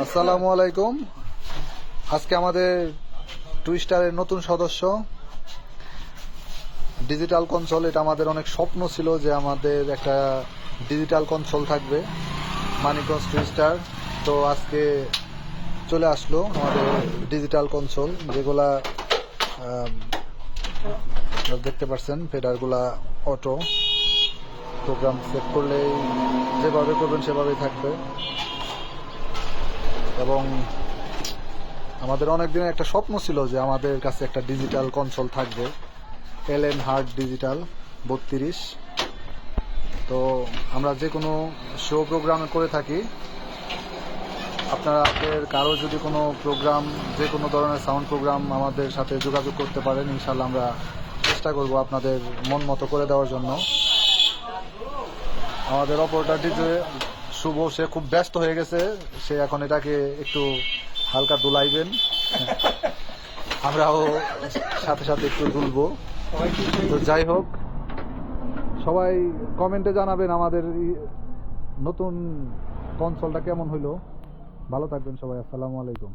আসসালামু আলাইকুম। আজকে আমাদের টুইস্টারের নতুন সদস্য ডিজিটাল কনসোল। এটা আমাদের অনেক স্বপ্ন ছিল যে আমাদের একটা ডিজিটাল কনসোল থাকবে মানিকগঞ্জ টুইস্টার। তো আজকে চলে আসলো আমাদের ডিজিটাল কনসোল, যেগুলা দেখতে পাচ্ছেন ফেডারগুলা অটো। প্রোগ্রাম সেট করলেই যেভাবে করবেন সেভাবেই থাকবে। এবং আমাদের অনেক দিনের একটা স্বপ্ন ছিল যে আমাদের কাছে একটা ডিজিটাল কনসোল থাকবে, এলএন হার্ট ডিজিটাল 32। তো আমরা যে কোনো শো প্রোগ্রামে করে থাকি। আপনাদের কারো যদি কোনো প্রোগ্রাম, যে কোনো ধরনের সাউন্ড প্রোগ্রাম আমাদের সাথে যোগাযোগ করতে পারেন, ইনশাল্লাহ আমরা চেষ্টা করব আপনাদের মন মতো করে দেওয়ার জন্য। আমাদের অপারেটরটি যে শুভ, সে খুব ব্যস্ত হয়ে গেছে, সে এখন এটাকে একটু হালকা দুলাইবেন, আমরাও সাথে সাথে একটু দুলবো। তো যাই হোক, সবাই কমেন্টে জানাবেন আমাদের নতুন কনসোলটা কেমন হইলো। ভালো থাকবেন সবাই। আসসালামু আলাইকুম।